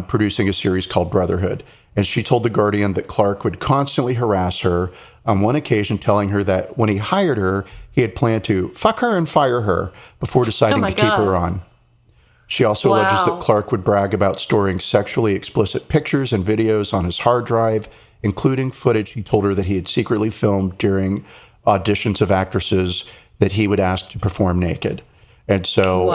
[SPEAKER 1] producing a series called Brotherhood. And she told The Guardian that Clark would constantly harass her, on one occasion telling her that when he hired her, he had planned to fuck her and fire her before deciding to keep her on. She also alleges that Clark would brag about storing sexually explicit pictures and videos on his hard drive, including footage he told her that he had secretly filmed during auditions of actresses that he would ask to perform naked. And so,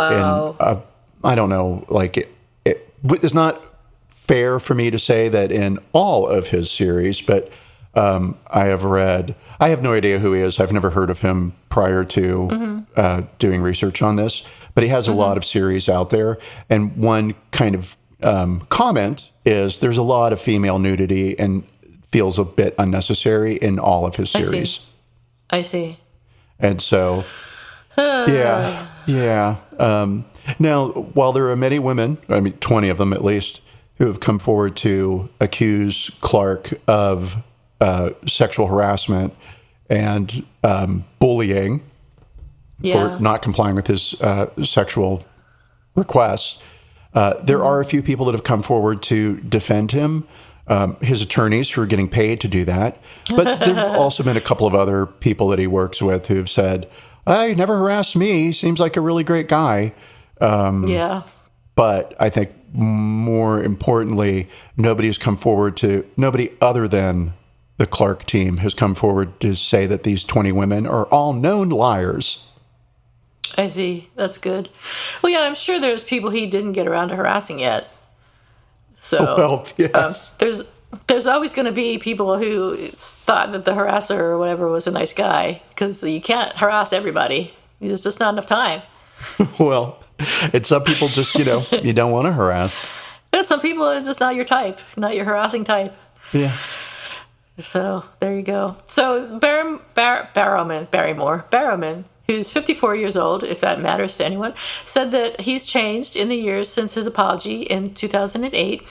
[SPEAKER 1] I don't know, like it's not fair for me to say that in all of his series, but I have no idea who he is. I've never heard of him prior to doing research on this. But he has a lot of series out there. And one kind of comment is there's a lot of female nudity and feels a bit unnecessary in all of his series.
[SPEAKER 2] I see.
[SPEAKER 1] And so, yeah. Now, while there are many women, 20 of them at least, who have come forward to accuse Clark of sexual harassment and bullying, for not complying with his sexual requests. There are a few people that have come forward to defend him, his attorneys who are getting paid to do that. But there have also been a couple of other people that he works with who've said, he never harassed me. He seems like a really great guy. But I think more importantly, nobody other than the Clark team has come forward to say that these 20 women are all known liars.
[SPEAKER 2] I see. That's good. Well, yeah, I'm sure there's people he didn't get around to harassing yet. So,
[SPEAKER 1] yes.
[SPEAKER 2] There's always going to be people who thought that the harasser or whatever was a nice guy, because you can't harass everybody. There's just not enough time.
[SPEAKER 1] Well, and some people just, you don't want to harass.
[SPEAKER 2] Yeah, some people, it's just not your type, not your harassing type.
[SPEAKER 1] Yeah.
[SPEAKER 2] So there you go. So Barrowman, who's 54 years old, if that matters to anyone, said that he's changed in the years since his apology in 2008,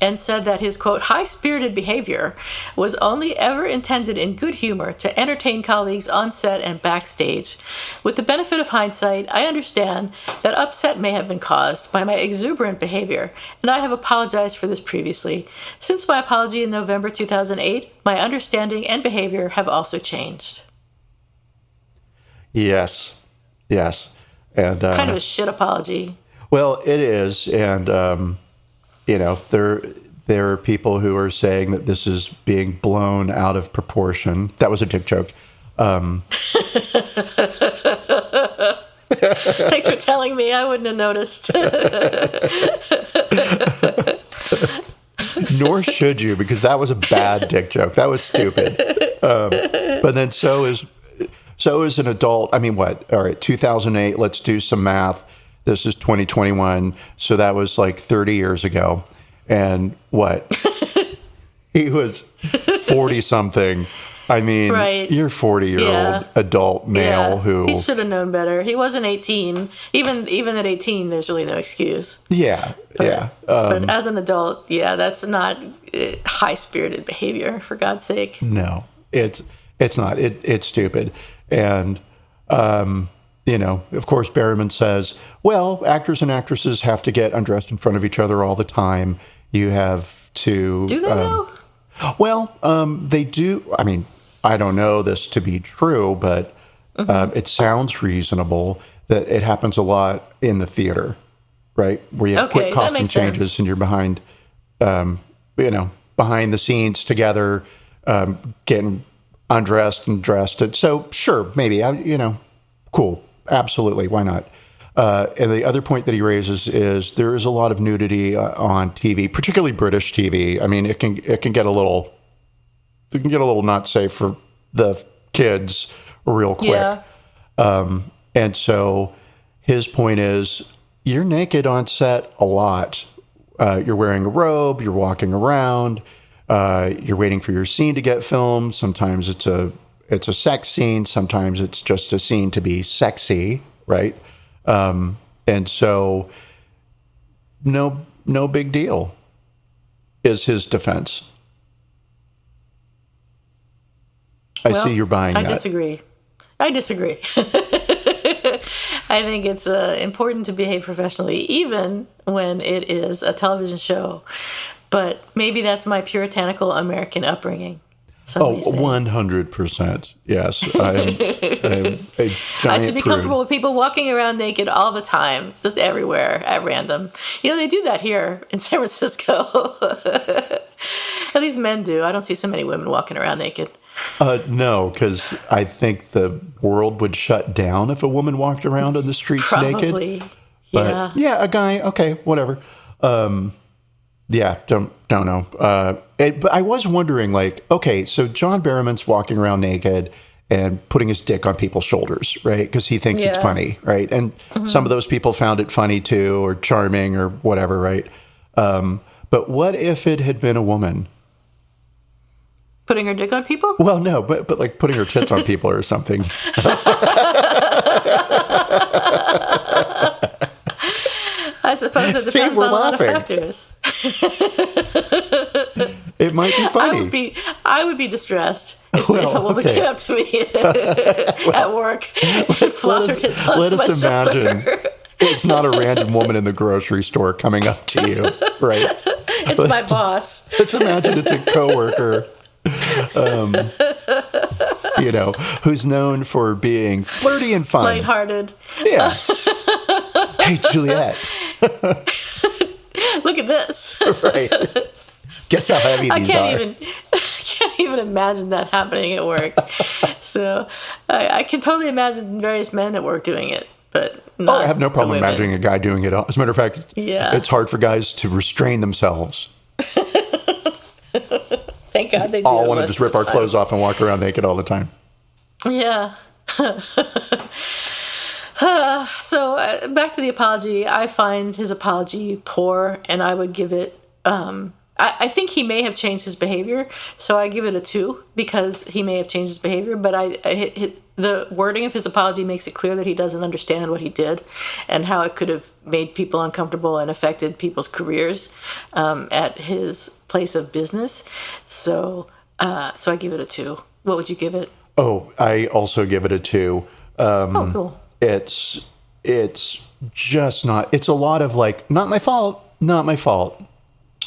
[SPEAKER 2] and said that his, quote, high-spirited behavior was only ever intended in good humor to entertain colleagues on set and backstage. With the benefit of hindsight, I understand that upset may have been caused by my exuberant behavior, and I have apologized for this previously. Since my apology in November 2008, my understanding and behavior have also changed.
[SPEAKER 1] Yes. And
[SPEAKER 2] kind of a shit apology.
[SPEAKER 1] Well, it is, and there are people who are saying that this is being blown out of proportion. That was a dick joke.
[SPEAKER 2] Thanks for telling me. I wouldn't have noticed.
[SPEAKER 1] Nor should you, because that was a bad dick joke. That was stupid. But then so is an adult. I mean, what? All right, 2008, let's do some math. This is 2021. So that was like 30 years ago. And what? He was 40 something. I mean,
[SPEAKER 2] Right.
[SPEAKER 1] you're 40-year-old adult male who...
[SPEAKER 2] He should have known better. He wasn't 18. Even at 18, there's really no excuse.
[SPEAKER 1] Yeah,
[SPEAKER 2] But as an adult, that's not high-spirited behavior, for God's sake.
[SPEAKER 1] No, it's not. It's stupid. And, of course, Barrowman says, well, actors and actresses have to get undressed in front of each other all the time. You have to...
[SPEAKER 2] Do they know?
[SPEAKER 1] Well, they do. I mean, I don't know this to be true, but it sounds reasonable that it happens a lot in the theater, right? Where you have quick costume changes and you're behind, behind the scenes together, getting undressed and dressed. So sure, maybe, cool. Absolutely. Why not? And the other point that he raises is there is a lot of nudity on TV, particularly British TV. I mean, it can get a little not safe for the kids real quick.
[SPEAKER 2] Yeah.
[SPEAKER 1] And so his point is you're naked on set a lot. You're wearing a robe, you're walking around, you're waiting for your scene to get filmed. Sometimes it's a sex scene, sometimes it's just a scene to be sexy, right? And so no big deal is his defense. I see you're buying that.
[SPEAKER 2] I disagree. I think it's important to behave professionally, even when it is a television show. But maybe that's my puritanical American upbringing.
[SPEAKER 1] 100%. Yes. I'm a giant
[SPEAKER 2] I should be
[SPEAKER 1] prude.
[SPEAKER 2] comfortable with people walking around naked all the time, just everywhere, at random. They do that here in San Francisco. At least men do. I don't see so many women walking around naked.
[SPEAKER 1] No, because I think the world would shut down if a woman walked around on the streets
[SPEAKER 2] Probably.
[SPEAKER 1] naked. But a guy, okay, whatever. Don't know. But I was wondering, okay, so John Barrowman's walking around naked and putting his dick on people's shoulders, right? Because he thinks it's funny, right? And some of those people found it funny too, or charming, or whatever, right? But what if it had been a woman?
[SPEAKER 2] Putting her dick on people?
[SPEAKER 1] Well, no, but like putting her tits on people or something.
[SPEAKER 2] I suppose it depends on a lot of factors.
[SPEAKER 1] It might be funny.
[SPEAKER 2] I would be distressed if a woman came up to me at work and flopped her tits on my shoulder. Let us imagine
[SPEAKER 1] it's not a random woman in the grocery store coming up to you, right?
[SPEAKER 2] It's my boss.
[SPEAKER 1] Let's imagine it's a coworker, who's known for being flirty and fun.
[SPEAKER 2] Lighthearted.
[SPEAKER 1] Yeah. Hey, Juliet.
[SPEAKER 2] Look at this.
[SPEAKER 1] Right. Guess how heavy these are.
[SPEAKER 2] I can't even imagine that happening at work. So I can totally imagine various men at work doing it, but not
[SPEAKER 1] I have no problem imagining a guy doing it. As a matter of fact, it's hard for guys to restrain themselves.
[SPEAKER 2] Thank God they do.
[SPEAKER 1] All want to just rip our clothes off and walk around naked all the time.
[SPEAKER 2] Yeah. So back to the apology. I find his apology poor, and I would give it. I think he may have changed his behavior, so I give it a 2 because he may have changed his behavior. But the wording of his apology makes it clear that he doesn't understand what he did and how it could have made people uncomfortable and affected people's careers at his place of business. So I give it a 2. What would you give it?
[SPEAKER 1] Oh, I also give it a 2.
[SPEAKER 2] Cool.
[SPEAKER 1] It's just not. It's a lot of not my fault.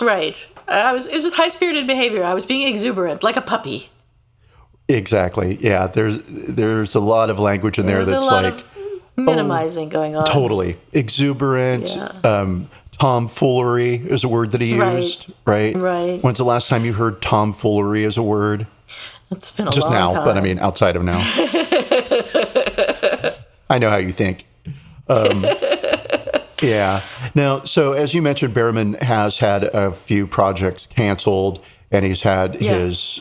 [SPEAKER 2] Right. It was just high-spirited behavior. I was being exuberant, like a puppy.
[SPEAKER 1] Exactly. Yeah. There's a lot of language in there that's
[SPEAKER 2] a lot of minimizing going on.
[SPEAKER 1] Totally. Exuberant. Yeah. Tomfoolery is a word that he used. Right.
[SPEAKER 2] Right.
[SPEAKER 1] When's the last time you heard tomfoolery as a word?
[SPEAKER 2] It's been a
[SPEAKER 1] just
[SPEAKER 2] long
[SPEAKER 1] now,
[SPEAKER 2] time.
[SPEAKER 1] but I mean outside of now. I know how you think. Yeah. Now, so as you mentioned, Barrowman has had a few projects canceled, and he's had his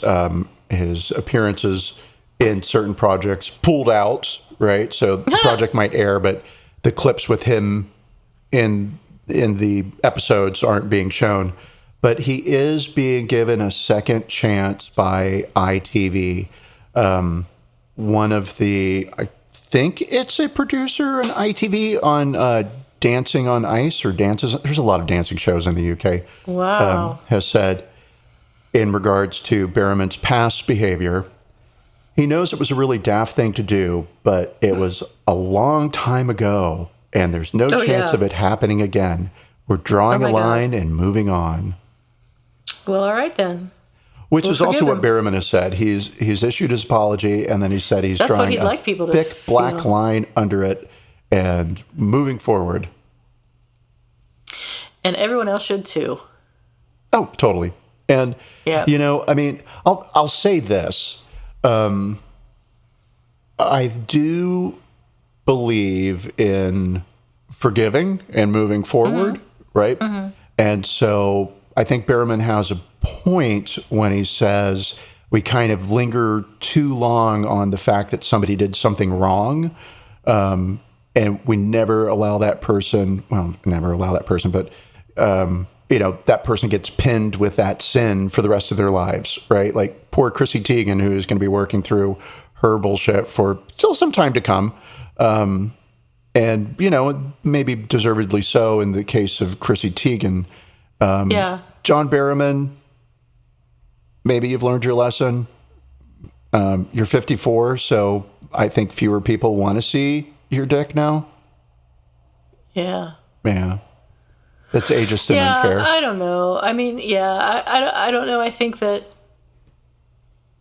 [SPEAKER 1] appearances in certain projects pulled out, right? So the project might air, but the clips with him in the episodes aren't being shown, but he is being given a second chance by ITV. One of the, I think it's a producer on ITV on Dancing on Ice or Dances. There's a lot of dancing shows in the UK.
[SPEAKER 2] Wow.
[SPEAKER 1] Has said in regards to Barrowman's past behavior, he knows it was a really daft thing to do, but it was a long time ago, and there's no chance of it happening again. We're drawing a line and moving on.
[SPEAKER 2] Well, all right then.
[SPEAKER 1] Which is also what Barrowman has said. He's issued his apology, and then he said he's drawing a thick black line under it and moving forward.
[SPEAKER 2] And everyone else should too.
[SPEAKER 1] Oh, totally. And, you know, I mean, I'll say this. I do believe in forgiving and moving forward, right? Mm-hmm. And so I think Barrowman has a point when he says we kind of linger too long on the fact that somebody did something wrong, and we never allow that person, but you know, that person gets pinned with that sin for the rest of their lives, right? Like poor Chrissy Teigen, who is going to be working through her bullshit for still some time to come. And, you know, maybe deservedly so in the case of Chrissy Teigen. John Barrowman, maybe you've learned your lesson. You're 54, so I think fewer people want to see your dick now. Yeah. That's ageist and unfair.
[SPEAKER 2] I don't know. I mean, I don't know. I think that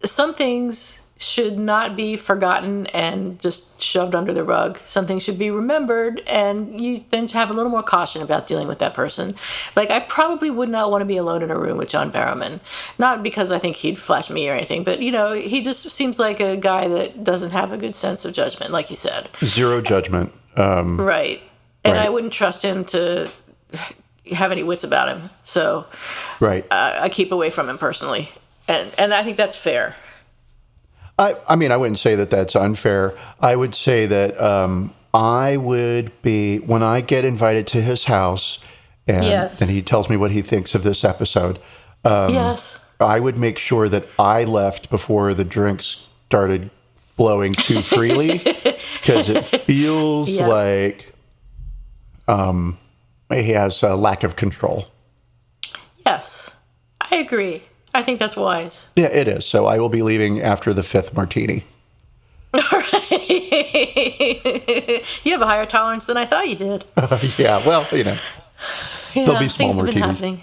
[SPEAKER 2] some things should not be forgotten and just shoved under the rug. Some things should be remembered, and you then have a little more caution about dealing with that person. Like, I probably would not want to be alone in a room with John Barrowman. Not because I think he'd flash me or anything, but, you know, he just seems like a guy that doesn't have a good sense of judgment, like you said.
[SPEAKER 1] Zero judgment.
[SPEAKER 2] Right. And I wouldn't trust him to have any wits about him. So I keep away from him personally. And I think that's fair.
[SPEAKER 1] I mean, I wouldn't say that that's unfair. I would say that I would be, when I get invited to his house and he tells me what he thinks of this episode, I would make sure that I left before the drinks started flowing too freely, because it feels like he has a lack of control. Yes,
[SPEAKER 2] I agree. I think that's wise.
[SPEAKER 1] Yeah, it is. So I will be leaving after the fifth martini.
[SPEAKER 2] All right. You have a higher tolerance than I thought you did.
[SPEAKER 1] Yeah, well, you know, there'll be small martinis.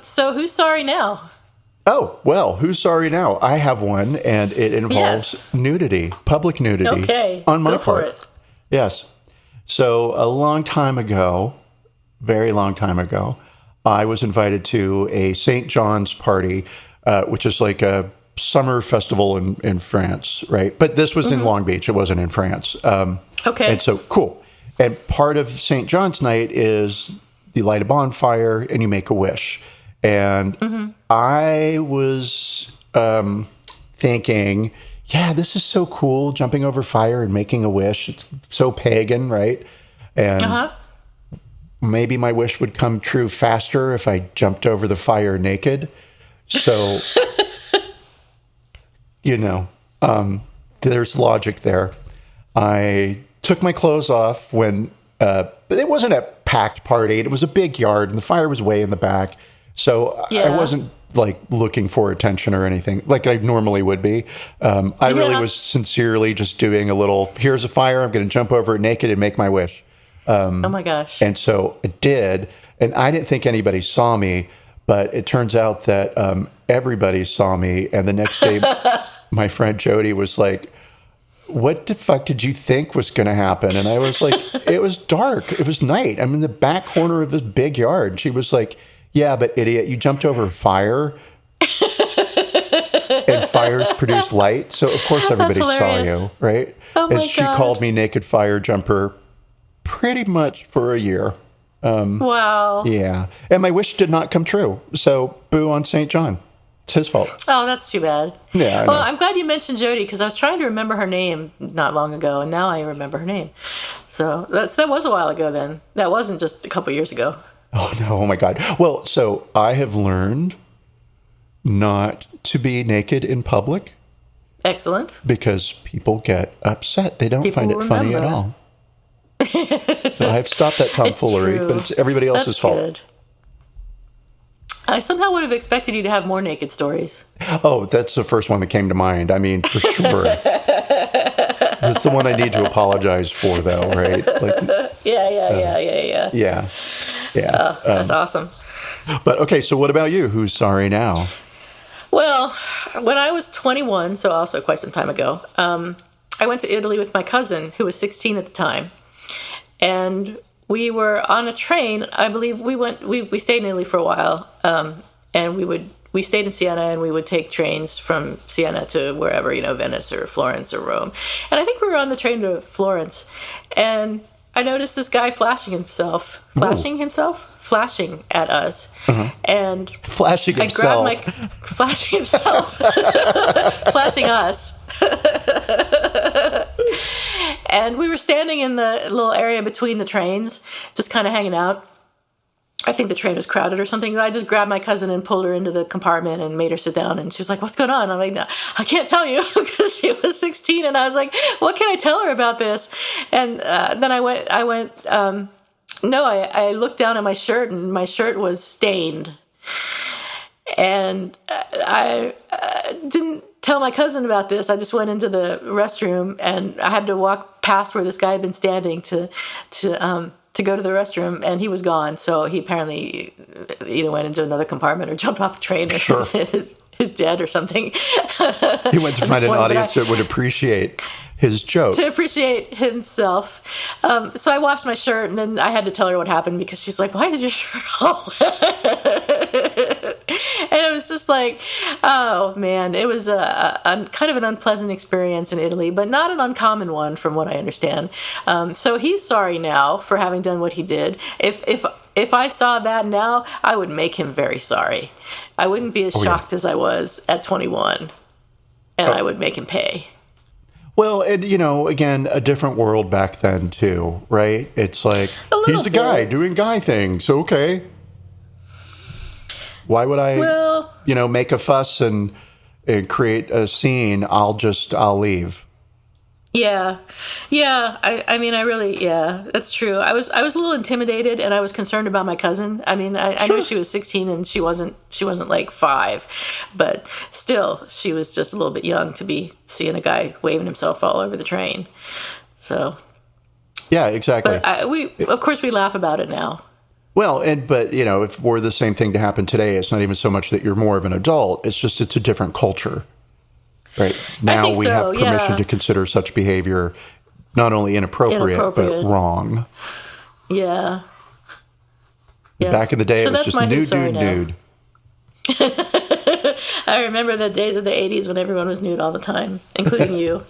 [SPEAKER 2] So who's sorry now?
[SPEAKER 1] Oh, well, who's sorry now? I have one, and it involves nudity, public nudity.
[SPEAKER 2] Okay,
[SPEAKER 1] on my
[SPEAKER 2] go for
[SPEAKER 1] part.
[SPEAKER 2] it.
[SPEAKER 1] Yes. So a long time ago, very long time ago, I was invited to a St. John's party, which is like a summer festival in France, right? But this was in Long Beach. It wasn't in France.
[SPEAKER 2] Okay.
[SPEAKER 1] And so, cool. And part of St. John's night is you light a bonfire and you make a wish. And I was thinking, yeah, this is so cool, jumping over fire and making a wish. It's so pagan, right? And maybe my wish would come true faster if I jumped over the fire naked. So, you know, there's logic there. I took my clothes off when, but it wasn't a packed party. It was a big yard and the fire was way in the back. So I wasn't like looking for attention or anything like I normally would be. I really was sincerely just doing a little, here's a fire. I'm going to jump over it naked and make my wish.
[SPEAKER 2] Oh my gosh.
[SPEAKER 1] And so I did. And I didn't think anybody saw me, but it turns out that everybody saw me. And the next day, my friend Jody was like, what the fuck did you think was going to happen? And I was like, it was dark. It was night. I'm in the back corner of this big yard. And she was like, yeah, but idiot, you jumped over fire. And fires produce light. So, of course, everybody saw you, right?
[SPEAKER 2] Oh my
[SPEAKER 1] and she called me naked fire jumper pretty much for a year.
[SPEAKER 2] Wow.
[SPEAKER 1] Yeah. And my wish did not come true. So, boo on St. John. It's his fault.
[SPEAKER 2] Oh, that's too bad.
[SPEAKER 1] Yeah.
[SPEAKER 2] Well, I'm glad you mentioned Jody because I was trying to remember her name not long ago, and now I remember her name. So that was a while ago then. That wasn't just a couple years ago.
[SPEAKER 1] Oh, no. Oh, my God. Well, so I have learned not to be naked in public.
[SPEAKER 2] Excellent.
[SPEAKER 1] Because people get upset. They don't find it funny at all. So I've stopped that tomfoolery, but it's everybody else's fault. Good.
[SPEAKER 2] I somehow would have expected you to have more naked stories.
[SPEAKER 1] Oh, that's the first one that came to mind. I mean, for sure. It's the one I need to apologize for, though, right? Like,
[SPEAKER 2] Yeah.
[SPEAKER 1] Yeah.
[SPEAKER 2] That's awesome.
[SPEAKER 1] But, okay, so what about you? Who's sorry now?
[SPEAKER 2] Well, when I was 21, so also quite some time ago, I went to Italy with my cousin, who was 16 at the time. And we were on a train. I believe we stayed in Italy for a while. And we stayed in Siena, and we would take trains from Siena to wherever, Venice or Florence or Rome. And I think we were on the train to Florence. And I noticed this guy flashing at us. Uh-huh. And
[SPEAKER 1] flashing
[SPEAKER 2] us. And we were standing in the little area between the trains, just kind of hanging out. I think the train was crowded or something. I just grabbed my cousin and pulled her into the compartment and made her sit down. And she was like, "What's going on?" I'm like, "No, I can't tell you," because she was 16. And I was like, "What can I tell her about this?" And then I looked down at my shirt, and my shirt was stained. And I didn't tell my cousin about this. I just went into the restroom, and I had to walk past where this guy had been standing to go to the restroom, and he was gone. So he apparently either went into another compartment or jumped off the train, or
[SPEAKER 1] sure.
[SPEAKER 2] is dead or something.
[SPEAKER 1] He went to find an audience that would appreciate his joke. To
[SPEAKER 2] appreciate himself. So I washed my shirt, and then I had to tell her what happened, because she's like, "Why is your shirt all wet?" And it was just like, oh man, it was a kind of an unpleasant experience in Italy, but not an uncommon one from what I understand. So he's sorry now for having done what he did. If I saw that now, I would make him very sorry. I wouldn't be as shocked as I was at 21, and I would make him pay.
[SPEAKER 1] Well, and, again, a different world back then, too, right? It's like, he's a guy doing guy things, okay. Why would I, make a fuss and create a scene? I'll leave.
[SPEAKER 2] Yeah. I mean, that's true. I was a little intimidated, and I was concerned about my cousin. I mean, I know she was 16 and she wasn't like 5, but still, she was just a little bit young to be seeing a guy waving himself all over the train. So. Yeah,
[SPEAKER 1] exactly.
[SPEAKER 2] But of course, we laugh about it now.
[SPEAKER 1] Well, but if were the same thing to happen today, it's not even so much that you're more of an adult. It's just, it's a different culture. Right. Now we have permission to consider such behavior not only inappropriate. But wrong.
[SPEAKER 2] Yeah.
[SPEAKER 1] Back in the day, it was just nude.
[SPEAKER 2] I remember the days of the 80s when everyone was nude all the time, including you.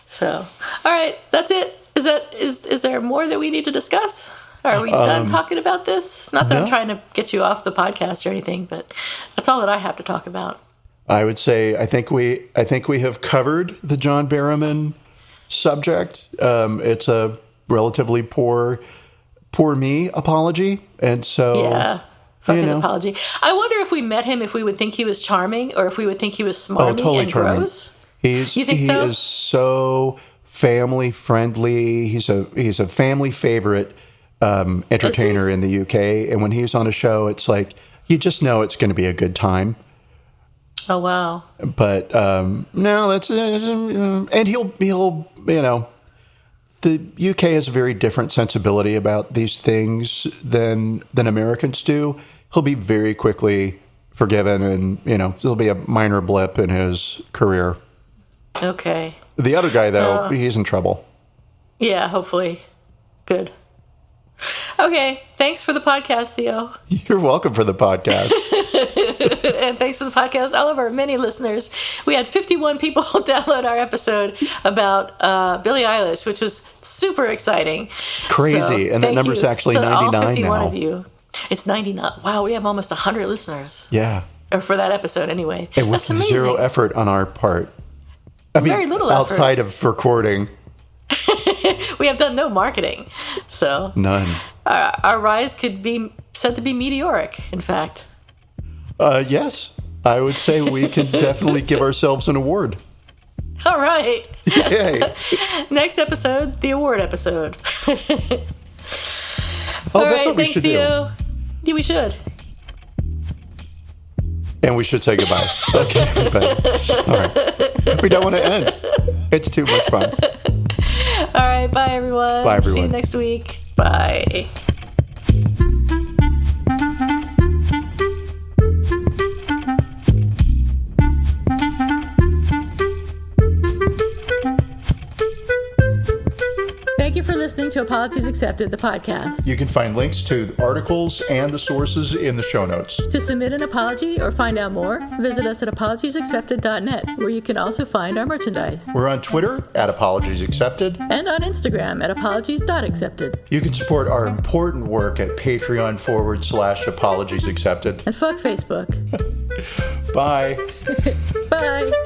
[SPEAKER 2] So, all right, that's it. Is there more that we need to discuss? Are we done talking about this? Not that I'm trying to get you off the podcast or anything, but that's all that I have to talk about.
[SPEAKER 1] I would say I think we have covered the John Barrowman subject. It's a relatively poor me apology, and so
[SPEAKER 2] fuck his apology. I wonder if we met him, if we would think he was charming, or if we would think he was smarmy and gross.
[SPEAKER 1] You think so? He is so family friendly. He's a family favorite entertainer in the UK, and when he's on a show, it's like you just know it's going to be a good time.
[SPEAKER 2] Oh wow!
[SPEAKER 1] But no, that's and he'll the UK has a very different sensibility about these things than Americans do. He'll be very quickly forgiven, and there'll be a minor blip in his career.
[SPEAKER 2] Okay.
[SPEAKER 1] The other guy, though, he's in trouble. Yeah,
[SPEAKER 2] hopefully. Good. Okay, thanks for the podcast, Theo.
[SPEAKER 1] You're welcome for the podcast.
[SPEAKER 2] And thanks for the podcast, all of our many listeners. We had 51 people download our episode about Billie Eilish, which was super exciting.
[SPEAKER 1] Crazy, so, and that number's actually 99
[SPEAKER 2] all 51
[SPEAKER 1] now.
[SPEAKER 2] Of you. It's 99. Wow, we have almost 100 listeners.
[SPEAKER 1] Yeah.
[SPEAKER 2] or for that episode anyway.
[SPEAKER 1] And with
[SPEAKER 2] That's amazing.
[SPEAKER 1] zero effort on our part. I mean,
[SPEAKER 2] Very little effort.
[SPEAKER 1] outside of recording.
[SPEAKER 2] We have done no marketing, so
[SPEAKER 1] None.
[SPEAKER 2] Our rise could be said to be meteoric, in fact.
[SPEAKER 1] Yes, I would say we can definitely give ourselves an award.
[SPEAKER 2] All right.
[SPEAKER 1] Yay.
[SPEAKER 2] Next episode, the award episode.
[SPEAKER 1] Oh,
[SPEAKER 2] All
[SPEAKER 1] that's
[SPEAKER 2] right,
[SPEAKER 1] what we
[SPEAKER 2] thanks,
[SPEAKER 1] should
[SPEAKER 2] Theo. Yeah, we should.
[SPEAKER 1] And we should say goodbye. Okay, everybody. All right. We don't want to end. It's too much fun.
[SPEAKER 2] All right, bye, everyone.
[SPEAKER 1] Bye, everyone.
[SPEAKER 2] See you next week. Bye. Thank you for listening to Apologies Accepted, the podcast.
[SPEAKER 1] You can find links to the articles and the sources in the show notes.
[SPEAKER 2] To submit an apology or find out more, visit us at apologiesaccepted.net, where you can also find our merchandise.
[SPEAKER 1] We're on Twitter at Apologies Accepted.
[SPEAKER 2] And on Instagram at apologies.accepted.
[SPEAKER 1] You can support our important work at Patreon.com/Apologies Accepted.
[SPEAKER 2] And fuck Facebook.
[SPEAKER 1] Bye.
[SPEAKER 2] Bye.